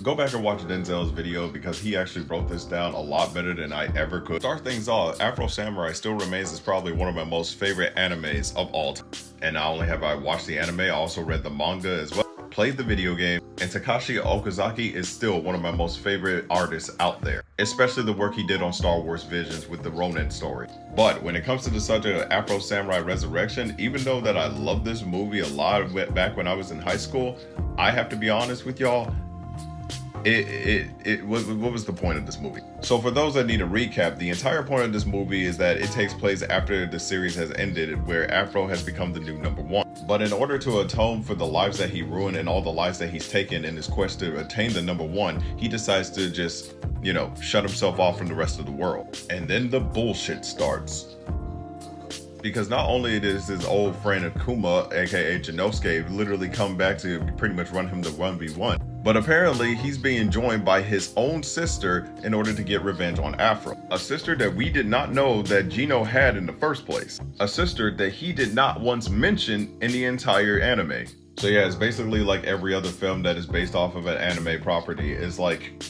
Go back and watch Denzel's video because he actually broke this down a lot better than I ever could. Start things off, Afro Samurai still remains as probably one of my most favorite animes of all time. And not only have I watched the anime, I also read the manga as well, played the video game, and Takashi Okazaki is still one of my most favorite artists out there, especially the work he did on Star Wars Visions with the Ronin story. But when it comes to the subject of Afro Samurai Resurrection, even though that I love this movie a lot back when I was in high school, I have to be honest with y'all, what was the point of this movie? So for those that need a recap, the entire point of this movie is that it takes place after the series has ended, where Afro has become the new #1. But in order to atone for the lives that he ruined and all the lives that he's taken in his quest to attain the #1, he decides to just, shut himself off from the rest of the world. And then the bullshit starts. Because not only does his old friend Akuma, aka Jinosuke, literally come back to pretty much run him the 1v1, but apparently he's being joined by his own sister in order to get revenge on Afro. A sister that we did not know that Gino had in the first place. A sister that he did not once mention in the entire anime. So yeah, it's basically like every other film that is based off of an anime property. It's like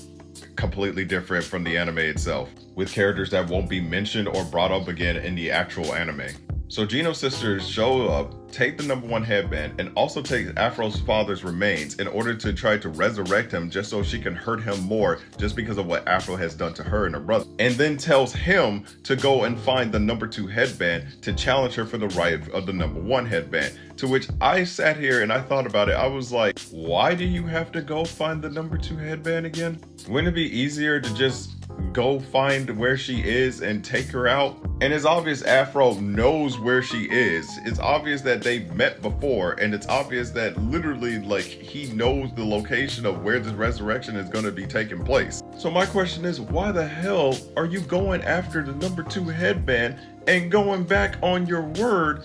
completely different from the anime itself, with characters that won't be mentioned or brought up again in the actual anime. So Gino's sisters show up, take the #1 headband, and also take Afro's father's remains in order to try to resurrect him just so she can hurt him more just because of what Afro has done to her and her brother. And then tells him to go and find the #2 headband to challenge her for the right of the #1 headband. To which I sat here and I thought about it. I was like, why do you have to go find the #2 headband again? Wouldn't it be easier to just go find where she is and take her out? And it's obvious Afro knows where she is. It's obvious that they've met before, and it's obvious that literally he knows the location of where this resurrection is going to be taking place. So my question is, why the hell are you going after the #2 headband and going back on your word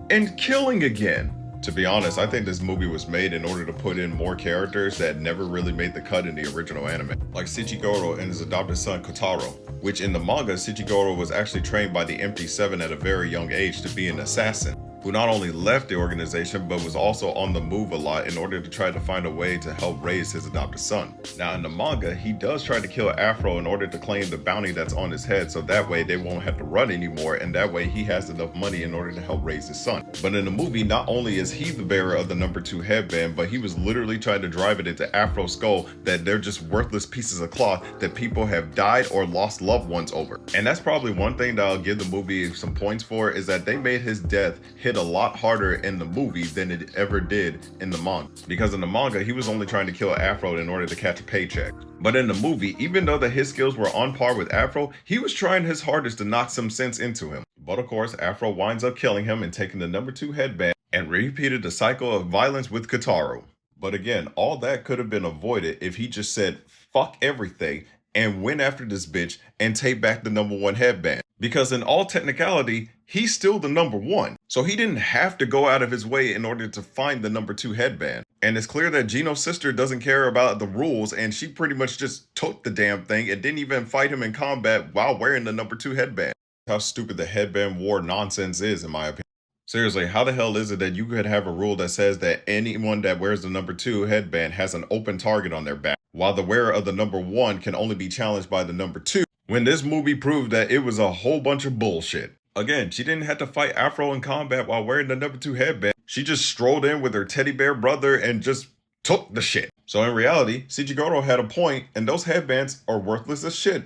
and killing again? To be honest, I think this movie was made in order to put in more characters that never really made the cut in the original anime. Like Shichigoro and his adopted son Kotaro, which in the manga, Shichigoro was actually trained by the MT7 at a very young age to be an assassin, who not only left the organization, but was also on the move a lot in order to try to find a way to help raise his adopted son. Now in the manga, he does try to kill Afro in order to claim the bounty that's on his head, so that way they won't have to run anymore, and that way he has enough money in order to help raise his son. But in the movie, not only is he the bearer of the #2 headband, but he was literally trying to drive it into Afro's skull that they're just worthless pieces of cloth that people have died or lost loved ones over. And that's probably one thing that I'll give the movie some points for, is that they made his death hit a lot harder in the movie than it ever did in the manga. Because in the manga, he was only trying to kill Afro in order to catch a paycheck. But in the movie, even though his skills were on par with Afro, he was trying his hardest to knock some sense into him. But of course, Afro winds up killing him and taking the #2 headband and repeated the cycle of violence with Kotaro. But again, all that could have been avoided if he just said, fuck everything, and went after this bitch and take back the #1 headband. Because in all technicality, he's still the #1. So he didn't have to go out of his way in order to find the #2 headband. And it's clear that Gino's sister doesn't care about the rules, and she pretty much just took the damn thing and didn't even fight him in combat while wearing the #2 headband. How stupid the headband war nonsense is, in my opinion. Seriously, how the hell is it that you could have a rule that says that anyone that wears the #2 headband has an open target on their back, while the wearer of the #1 can only be challenged by the #2, when this movie proved that it was a whole bunch of bullshit? Again, she didn't have to fight Afro in combat while wearing the #2 headband. She just strolled in with her teddy bear brother and just took the shit. So in reality, Shichigoro had a point, and those headbands are worthless as shit.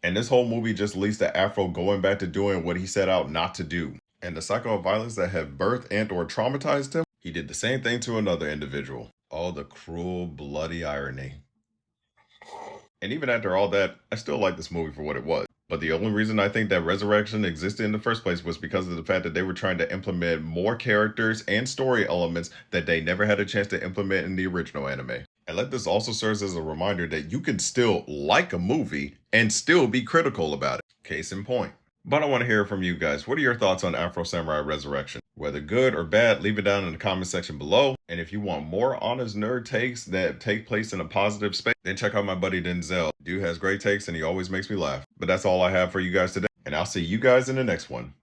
And this whole movie just leads to Afro going back to doing what he set out not to do. And the cycle of violence that had birthed and or traumatized him, he did the same thing to another individual. Oh, the cruel, bloody irony. And even after all that, I still like this movie for what it was. But the only reason I think that Resurrection existed in the first place was because of the fact that they were trying to implement more characters and story elements that they never had a chance to implement in the original anime. And let this also serve as a reminder that you can still like a movie and still be critical about it. Case in point. But I want to hear from you guys. What are your thoughts on Afro Samurai Resurrection? Whether good or bad, leave it down in the comment section below. And if you want more honest nerd takes that take place in a positive space, then check out my buddy Denzel. Dude has great takes and he always makes me laugh. But that's all I have for you guys today. And I'll see you guys in the next one.